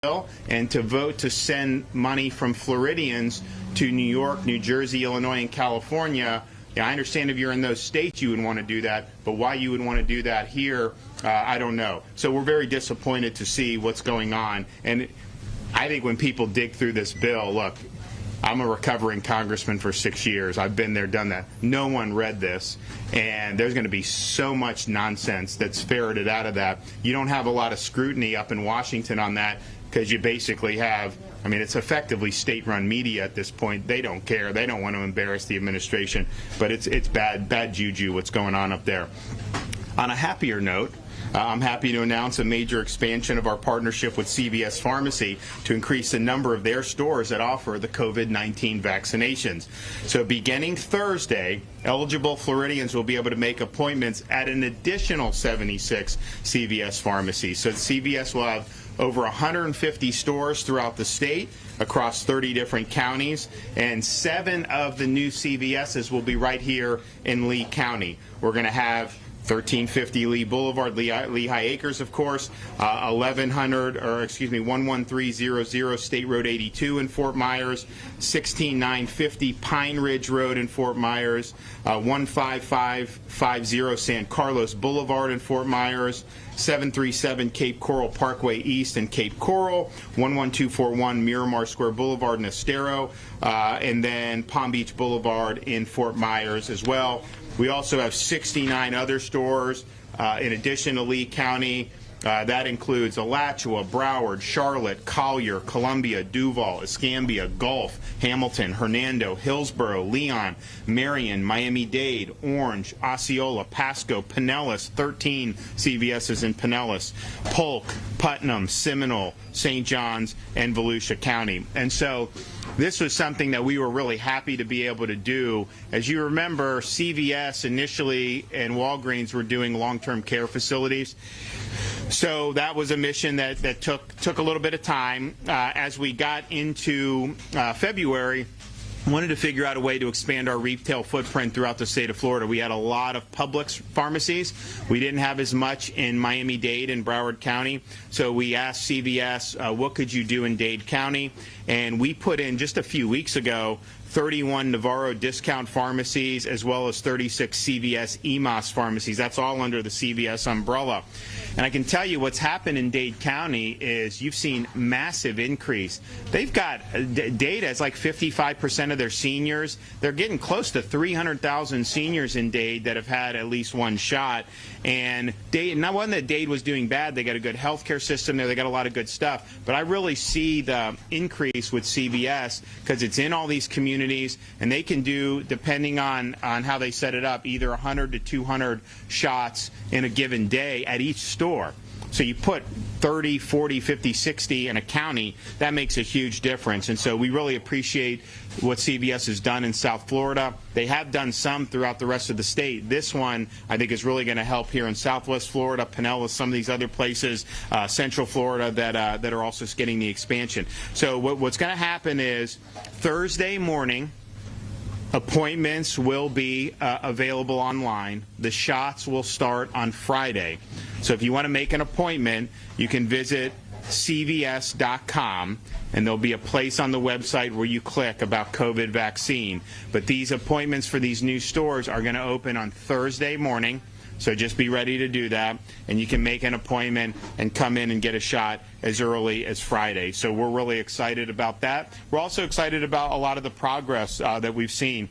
bill and to vote to send money from Floridians to New York, New Jersey, Illinois, and California. Yeah, I understand if you're in those states you would want to do that, but why you would want to do that here, I don't know. So we're very disappointed to see what's going on. And I think when people dig through this bill, look, I'm a recovering congressman for 6 years. I've been there, done that. No one read this, and there's going to be so much nonsense that's ferreted out of that. You don't have a lot of scrutiny up in Washington on that because you basically have, I mean, it's effectively state-run media at this point. They don't care. They don't want to embarrass the administration, but it's bad juju what's going on up there. On a happier note, I'm happy to announce a major expansion of our partnership with CVS Pharmacy to increase the number of their stores that offer the COVID-19 vaccinations. So beginning Thursday, eligible Floridians will be able to make appointments at an additional 76 CVS pharmacies. So CVS will have over 150 stores throughout the state across 30 different counties, and 7 of the new CVS's will be right here in Lee County. We're going to have 1350 Lee Boulevard, Lehigh Acres, of course, 11300 State Road 82 in Fort Myers, 16950 Pine Ridge Road in Fort Myers, 15550 San Carlos Boulevard in Fort Myers, 737 Cape Coral Parkway East in Cape Coral, 11241 Miramar Square Boulevard in Estero, and then Palm Beach Boulevard in Fort Myers as well. We also have 69 other stores in addition to Lee County. That includes Alachua, Broward, Charlotte, Collier, Columbia, Duval, Escambia, Gulf, Hamilton, Hernando, Hillsborough, Leon, Marion, Miami-Dade, Orange, Osceola, Pasco, Pinellas, 13 CVS's in Pinellas, Polk, Putnam, Seminole, St. John's, and Volusia County. And so this was something that we were really happy to be able to do. As you remember, CVS initially and Walgreens were doing long-term care facilities. So that was a mission that took a little bit of time. As we got into February, wanted to figure out a way to expand our retail footprint throughout the state of Florida. We had a lot of Publix pharmacies. We didn't have as much in Miami-Dade and Broward County. So we asked CVS, what could you do in Dade County? And we put in just a few weeks ago 31 Navarro discount pharmacies as well as 36 CVS EMOS pharmacies. That's all under the CVS umbrella. And I can tell you what's happened in Dade County is you've seen massive increase. They've got data, it's like 55% of their seniors. They're getting close to 300,000 seniors in Dade that have had at least one shot. And Dade, not one that Dade was doing bad. They got a good health care system there. They got a lot of good stuff. But I really see the increase with CVS because it's in all these communities, and they can do, depending on how they set it up, either 100 to 200 shots in a given day at each store. So you put 30, 40, 50, 60 in a county, that makes a huge difference. And so we really appreciate what CVS has done in South Florida. They have done some throughout the rest of the state. This one, I think, is really going to help here in Southwest Florida, Pinellas, some of these other places, Central Florida that are also getting the expansion. So what's going to happen is Thursday morning, appointments will be available online. The shots will start on Friday. So if you want to make an appointment, you can visit cvs.com, and there'll be a place on the website where you click about COVID vaccine. But these appointments for these new stores are going to open on Thursday morning. So just be ready to do that, and you can make an appointment and come in and get a shot as early as Friday. So we're really excited about that. We're also excited about a lot of the progress that we've seen.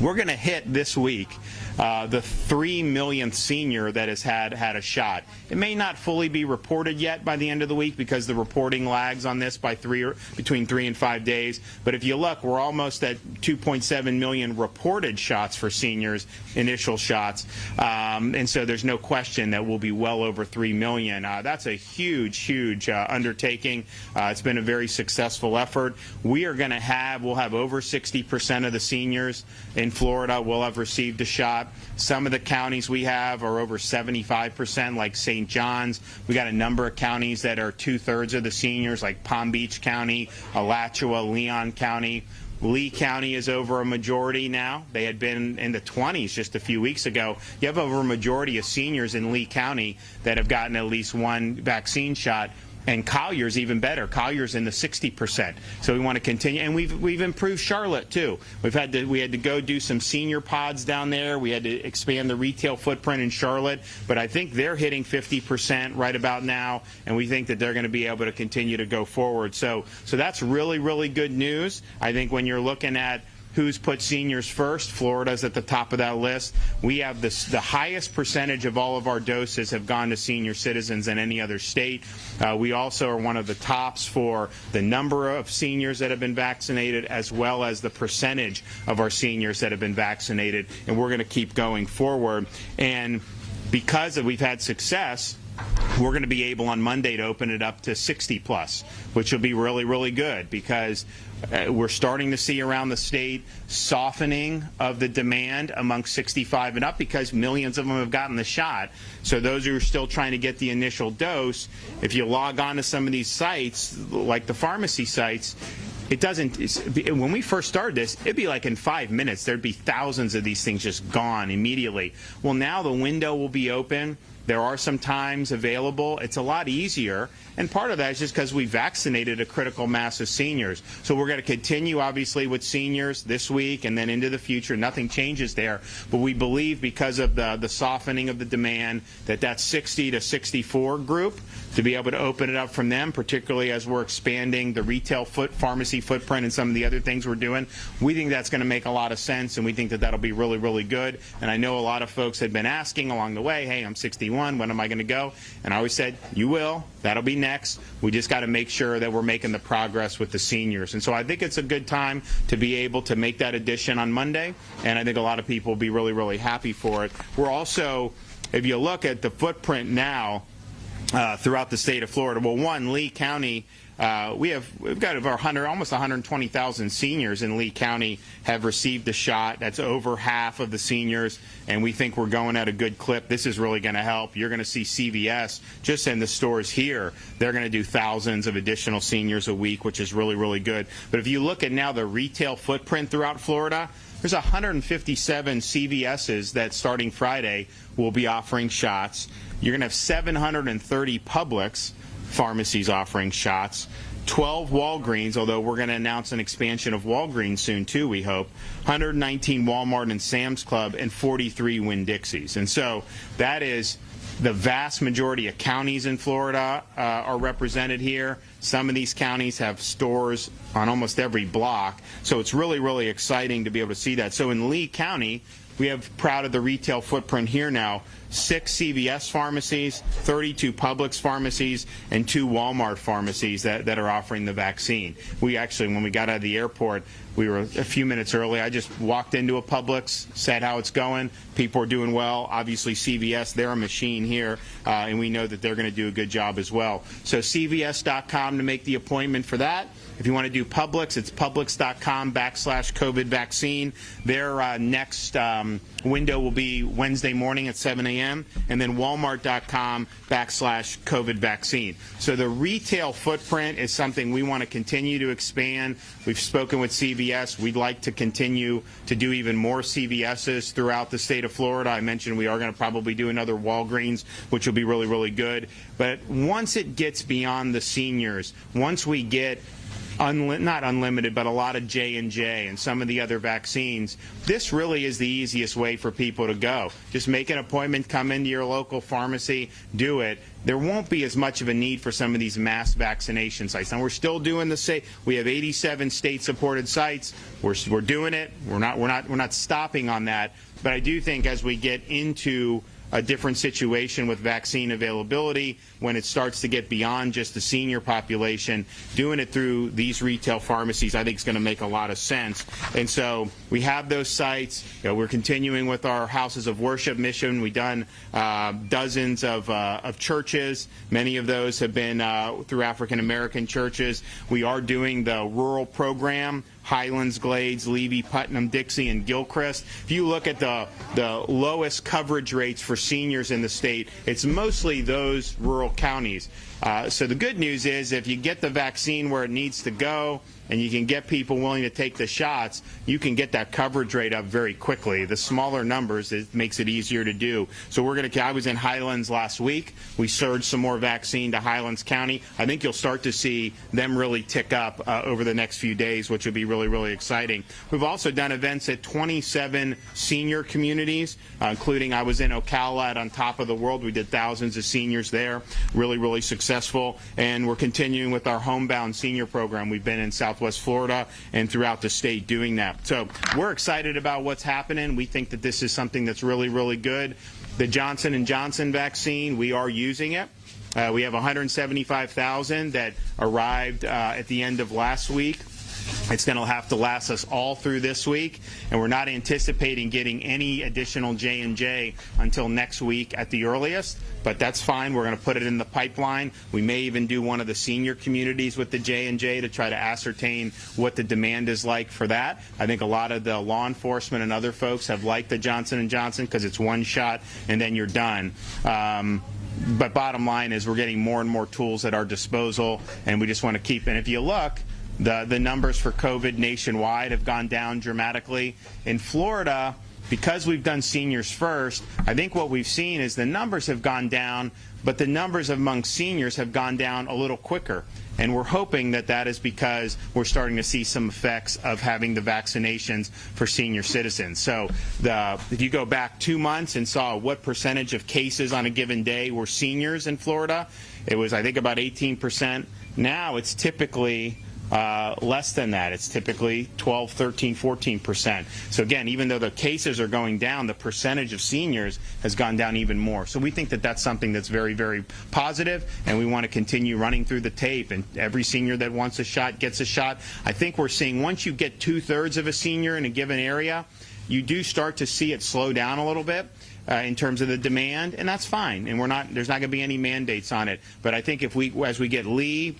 We're going to hit this week the 3 millionth senior that has had a shot. It may not fully be reported yet by the end of the week because the reporting lags on this by between 3 and 5 days. But if you look, we're almost at 2.7 million reported shots for seniors, initial shots. And so there's no question that we'll be well over 3 million. That's a huge undertaking. It's been a very successful effort. We'll have over 60% of the seniors in Florida will have received a shot. Some of the counties we have are over 75%, like St. John's. We got a number of counties that are 2/3 of the seniors, like Palm Beach County, Alachua, Leon County. Lee County is over a majority now. They had been in the 20s just a few weeks ago. You have over a majority of seniors in Lee County that have gotten at least one vaccine shot. And Collier's even better. Collier's in the 60%. So we want to continue, and we've improved Charlotte too. We had to go do some senior pods down there. We had to expand the retail footprint in Charlotte, but I think they're hitting 50% right about now, and we think that they're going to be able to continue to go forward. So that's really, really good news. I think when you're looking at who's put seniors first, Florida's at the top of that list. We have the highest percentage of all of our doses have gone to senior citizens than any other state. We also are one of the tops for the number of seniors that have been vaccinated, as well as the percentage of our seniors that have been vaccinated, and we're going to keep going forward. And because we've had success, we're going to be able on Monday to open it up to 60 plus, which will be really, really good, because we're starting to see around the state softening of the demand amongst 65 and up, because millions of them have gotten the shot. So those who are still trying to get the initial dose, if you log on to some of these sites, like the pharmacy sites, when we first started this, it'd be like in 5 minutes, there'd be thousands of these things just gone immediately. Well, now the window will be open. There are some times available. It's a lot easier, and part of that is just because we vaccinated a critical mass of seniors. So we're going to continue, obviously, with seniors this week and then into the future. Nothing changes there, but we believe because of the softening of the demand that 60 to 64 group, to be able to open it up from them, particularly as we're expanding the retail pharmacy footprint and some of the other things we're doing, we think that's going to make a lot of sense, and we think that that'll be really, really good. And I know a lot of folks had been asking along the way, hey, I'm 61, when am I going to go? And I always said, you will. That'll be next. We just got to make sure that we're making the progress with the seniors. And so I think it's a good time to be able to make that addition on Monday, and I think a lot of people will be really, really happy for it. We're also, if you look at the footprint now, throughout the state of Florida. Well, one, Lee County, we've got over almost 120,000 seniors in Lee County have received a shot. That's over half of the seniors, and we think we're going at a good clip. This is really going to help. You're going to see CVS just in the stores here. They're going to do thousands of additional seniors a week, which is really, really good. But if you look at now the retail footprint throughout Florida, there's 157 CVS's that starting Friday will be offering shots. You're going to have 730 Publix pharmacies offering shots, 12 Walgreens, although we're going to announce an expansion of Walgreens soon too, we hope, 119 Walmart and Sam's Club, and 43 Winn-Dixies. And so that is the vast majority of counties in Florida are represented here. Some of these counties have stores on almost every block, so it's really, really exciting to be able to see that. So in Lee County, we have, proud of the retail footprint here now, 6 CVS pharmacies, 32 Publix pharmacies, and 2 Walmart pharmacies that are offering the vaccine. We actually, when we got out of the airport, we were a few minutes early. I just walked into a Publix, said how it's going. People are doing well. Obviously, CVS, they're a machine here, and we know that they're going to do a good job as well. So CVS.com to make the appointment for that. If you want to do Publix, it's publix.com/COVID vaccine. Their next window will be Wednesday morning at 7 a.m. and then walmart.com/COVID vaccine. So the retail footprint is something we want to continue to expand. We've spoken with CVS. We'd like to continue to do even more CVS's throughout the state of Florida. I mentioned we are going to probably do another Walgreens, which will be really, really good. But once it gets beyond the seniors, once we get not unlimited, but a lot of J&J and some of the other vaccines, this really is the easiest way for people to go. Just make an appointment, come into your local pharmacy, do it. There won't be as much of a need for some of these mass vaccination sites. And we're still doing the same. We have 87 state-supported sites. We're doing it. We're not stopping on that. But I do think as we get into a different situation with vaccine availability, when it starts to get beyond just the senior population, doing it through these retail pharmacies I think is going to make a lot of sense. And so we have those sites. We're continuing with our houses of worship mission. We've done dozens of churches. Many of those have been through African American churches. We are doing the rural program, Highlands, Glades, Levy, Putnam, Dixie, and Gilchrist. If you look at the lowest coverage rates for seniors in the state, it's mostly those rural counties. So the good news is if you get the vaccine where it needs to go and you can get people willing to take the shots, you can get that coverage rate up very quickly. The smaller numbers, it makes it easier to do. So I was in Highlands last week. We surged some more vaccine to Highlands County. I think you'll start to see them really tick up over the next few days, which will be really, really exciting. We've also done events at 27 senior communities, including I was in Ocala at On Top of the World. We did thousands of seniors there. Really, really successful. And we're continuing with our homebound senior program. We've been in Southwest Florida and throughout the state doing that. So we're excited about what's happening. We think that this is something that's really, really good. The Johnson & Johnson vaccine, we are using it. We have 175,000 that arrived at the end of last week. It's going to have to last us all through this week, and we're not anticipating getting any additional J&J until next week at the earliest, but that's fine. We're going to put it in the pipeline. We may even do one of the senior communities with the J&J to try to ascertain what the demand is like for that. I think a lot of the law enforcement and other folks have liked the Johnson & Johnson because it's one shot and then you're done. But bottom line is we're getting more and more tools at our disposal, and we just want to keep, and if you look, the numbers for COVID nationwide have gone down dramatically. In Florida, because we've done seniors first, I think what we've seen is the numbers have gone down, but the numbers among seniors have gone down a little quicker. And we're hoping that that is because we're starting to see some effects of having the vaccinations for senior citizens. So if you go back 2 months and saw what percentage of cases on a given day were seniors in Florida, it was, I think, about 18%. Now it's typically less than that. It's typically 12, 13, 14%. So again, even though the cases are going down, the percentage of seniors has gone down even more. So we think that that's something that's very, very positive, and we want to continue running through the tape, and every senior that wants a shot gets a shot. I think we're seeing once you get 2/3 of a senior in a given area, you do start to see it slow down a little bit. In terms of the demand, and that's fine, and there's not going to be any mandates on it. But I think as we get Lee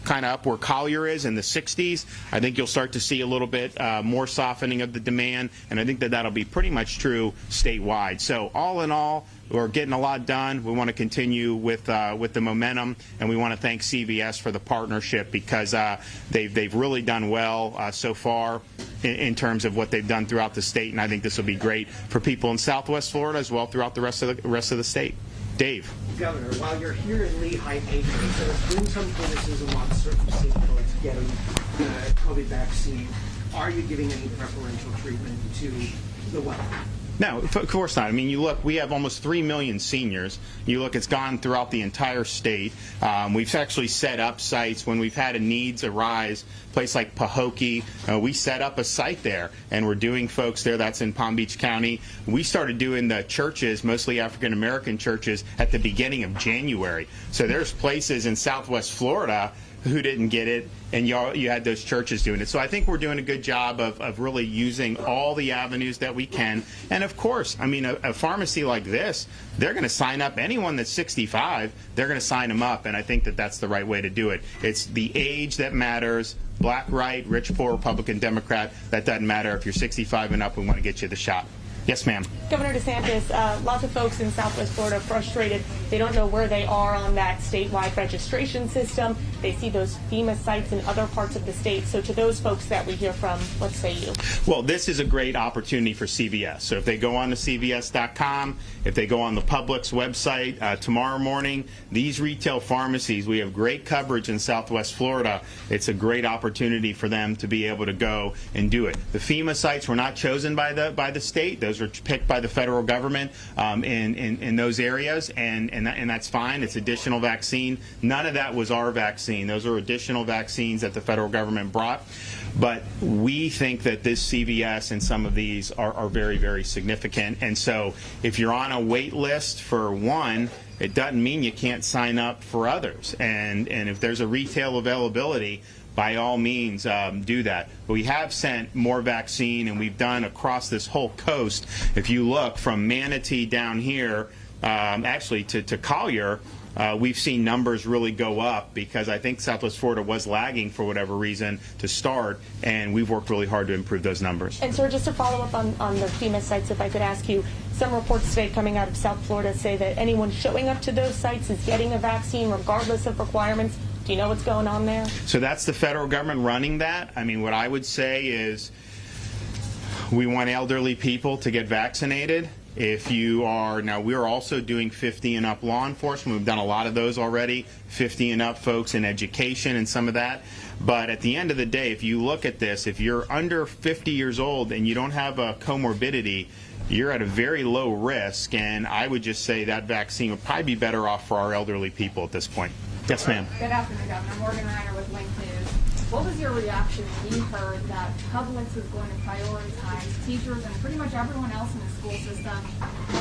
kind of up where Collier is in the 60s, I think you'll start to see a little bit more softening of the demand, and I think that that'll be pretty much true statewide. So all in all, we're getting a lot done. We want to continue with the momentum, and we want to thank CVS for the partnership because they've really done well so far in terms of what they've done throughout the state, and I think this will be great for people in Southwest Florida as well throughout the rest of the state. Dave. Governor, while you're here in Lehigh Acres, there's been some criticism on certain state folks getting the COVID vaccine. Are you giving any preferential treatment to the wealthy? No, of course not. I mean, you look, we have almost 3 million seniors. You look, it's gone throughout the entire state. We've actually set up sites when we've had a needs arise. A place like Pahokee, we set up a site there, and we're doing folks there. That's in Palm Beach County. We started doing the churches, mostly African-American churches, at the beginning of January. So there's places in Southwest Florida who didn't get it, and you had those churches doing it. So I think we're doing a good job of really using all the avenues that we can. And of course, I mean, a pharmacy like this, they're going to sign up anyone that's 65, they're going to sign them up, and I think that that's the right way to do it. It's the age that matters. Black, right, rich, poor, Republican, Democrat, that doesn't matter. If you're 65 and up, we want to get you the shot. Yes, ma'am. Governor DeSantis, lots of folks in Southwest Florida frustrated. They don't know where they are on that statewide registration system. They see those FEMA sites in other parts of the state. So to those folks that we hear from, what say you? Well, this is a great opportunity for CVS. So if they go on to CVS.com, if they go on the Publix website tomorrow morning, these retail pharmacies, we have great coverage in Southwest Florida. It's a great opportunity for them to be able to go and do it. The FEMA sites were not chosen by the state. Those were picked by the federal government in those areas, and that's fine. It's additional vaccine. None of that was our vaccine. Those are additional vaccines that the federal government brought. But we think that this CVS and some of these are very, very significant. And so if you're on a wait list for one, it doesn't mean you can't sign up for others. And if there's a retail availability, by all means, do that. But we have sent more vaccine, and we've done across this whole coast. If you look from Manatee down here, actually to Collier, we've seen numbers really go up because I think Southwest Florida was lagging for whatever reason to start, and we've worked really hard to improve those numbers. And sir, just to follow up on the FEMA sites, if I could ask you, some reports today coming out of South Florida say that anyone showing up to those sites is getting a vaccine regardless of requirements. Do you know what's going on there? So that's the federal government running that. I mean, what I would say is we want elderly people to get vaccinated. If you are, now we're also doing 50 and up law enforcement. We've done a lot of those already, 50 and up folks in education and some of that. But at the end of the day, if you look at this, if you're under 50 years old and you don't have a comorbidity, you're at a very low risk, and I would just say that vaccine would probably be better off for our elderly people at this point. Yes, ma'am. Good afternoon, Governor. Morgan Reiner with Link News. What was your reaction when you heard that Publix is going to prioritize teachers and pretty much everyone else in the school system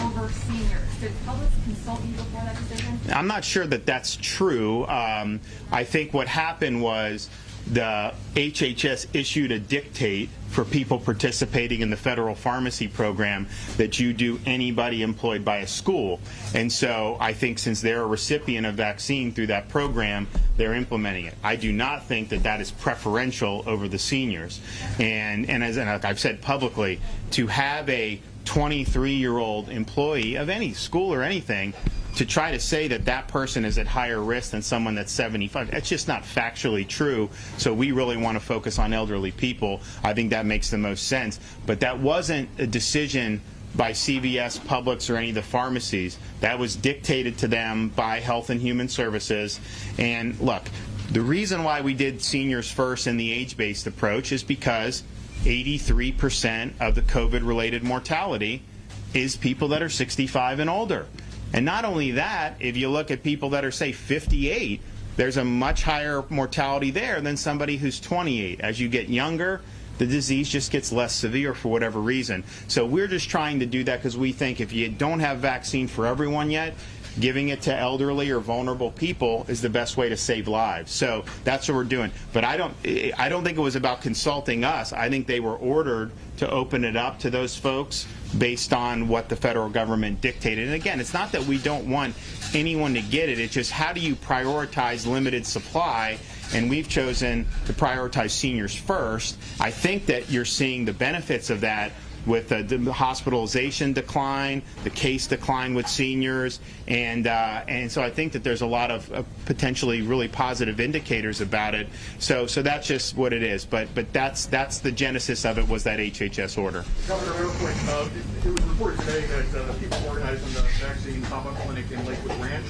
over seniors? Did Publix consult you before that decision? I'm not sure that that's true. I think what happened was the HHS issued a dictate for people participating in the federal pharmacy program that you do anybody employed by a school. And so I think since they're a recipient of vaccine through that program, they're implementing it. I do not think that that is preferential over the seniors. And as I've said publicly, to have a 23-year-old employee of any school or anything to try to say that that person is at higher risk than someone that's 75, that's just not factually true. So we really want to focus on elderly people. I think that makes the most sense. But that wasn't a decision by CVS, Publix, or any of the pharmacies. That was dictated to them by Health and Human Services. And look, the reason why we did seniors first in the age-based approach is because 83% of the COVID-related mortality is people that are 65 and older. And not only that, if you look at people that are, say, 58, there's a much higher mortality there than somebody who's 28. As you get younger, the disease just gets less severe for whatever reason. So we're just trying to do that because we think if you don't have vaccine for everyone yet, giving it to elderly or vulnerable people is the best way to save lives. So that's what we're doing. But I don't think it was about consulting us. I think they were ordered to open it up to those folks based on what the federal government dictated. And again, it's not that we don't want anyone to get it. It's just how do you prioritize limited supply? And we've chosen to prioritize seniors first. I think that you're seeing the benefits of that with the hospitalization decline, the case decline with seniors, and so I think that there's a lot of potentially really positive indicators about it. So that's just what it is. But that's the genesis of it, was that HHS order. Governor, real quick, it was reported today that people organizing the vaccine pop-up clinic in Lakewood Ranch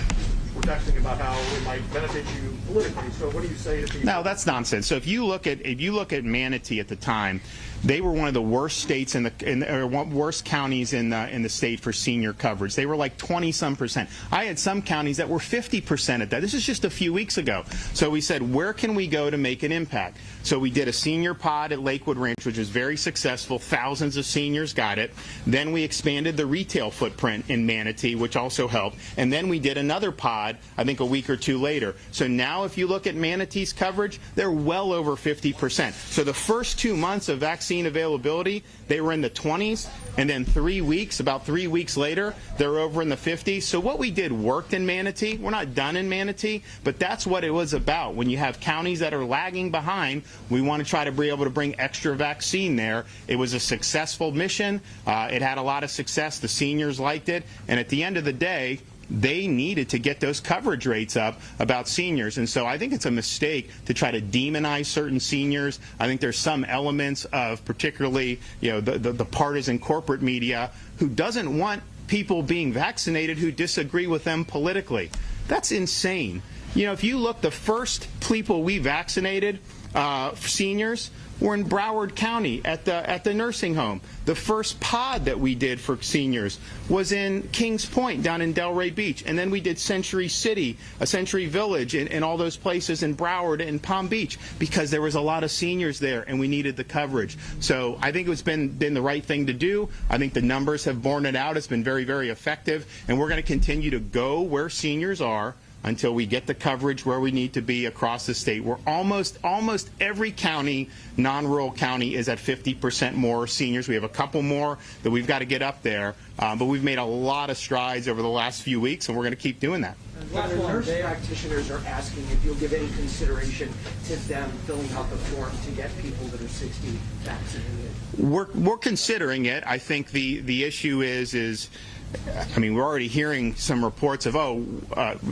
were texting about how it might benefit you politically. So what do you say to people? No, that's nonsense. So if you look at Manatee at the time, they were one of the worst states worst counties in the state for senior coverage. They were like 20-some%. I had some counties that were 50% at that. This is just a few weeks ago. So we said, where can we go to make an impact? So we did a senior pod at Lakewood Ranch, which was very successful. Thousands of seniors got it. Then we expanded the retail footprint in Manatee, which also helped. And then we did another pod, I think a week or two later. So now if you look at Manatee's coverage, they're well over 50%. So the first 2 months of vaccine availability, they were in the 20s, and then about 3 weeks later, they're over in the 50s. So what we did worked in Manatee. We're not done in Manatee, but that's what it was about. When you have counties that are lagging behind, we want to try to be able to bring extra vaccine there. It was a successful mission. It had a lot of success. The seniors liked it, and at the end of the day, they needed to get those coverage rates up about seniors. And so I think it's a mistake to try to demonize certain seniors. I think there's some elements of particularly the partisan corporate media who doesn't want people being vaccinated who disagree with them politically. That's insane. If you look, the first people we vaccinated, seniors, were in Broward County at the nursing home. The first pod that we did for seniors was in Kings Point down in Delray Beach. And then we did Century City, Century Village, and all those places in Broward and Palm Beach because there was a lot of seniors there and we needed the coverage. So I think it's been the right thing to do. I think the numbers have borne it out. It's been very, very effective. And we're going to continue to go where seniors are until we get the coverage where we need to be across the state. We're almost every county, non-rural county, is at 50% more seniors. We have a couple more that we've got to get up there, but we've made a lot of strides over the last few weeks, and we're going to keep doing that. Nurse practitioners are asking if you'll give any consideration to them filling out the form to get people that are 60 vaccinated. We're considering it. I think the issue is I mean, we're already hearing some reports of,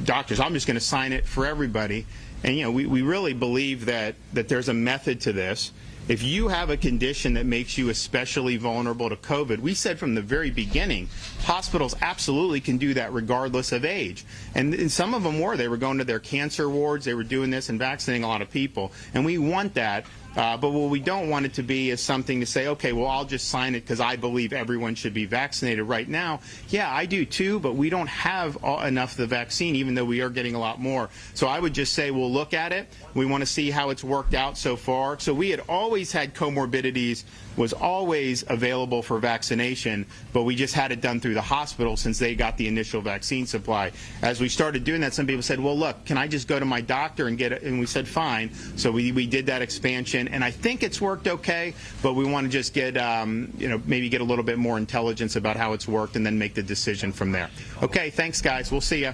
doctors, I'm just going to sign it for everybody. And, you know, we really believe that there's a method to this. If you have a condition that makes you especially vulnerable to COVID, we said from the very beginning, hospitals absolutely can do that regardless of age. And some of them they were going to their cancer wards, they were doing this and vaccinating a lot of people. And we want that. But what we don't want it to be is something to say, okay, well, I'll just sign it because I believe everyone should be vaccinated right now. Yeah, I do too, but we don't have enough of the vaccine, even though we are getting a lot more. So I would just say we'll look at it. We want to see how it's worked out so far. So we had always had comorbidities, was always available for vaccination, but we just had it done through the hospital since they got the initial vaccine supply. As we started doing that, some people said, well, look, can I just go to my doctor and get it? And we said, fine. So we did that expansion, and I think it's worked okay, but we want to just get, maybe get a little bit more intelligence about how it's worked and then make the decision from there. Okay, thanks, guys. We'll see you.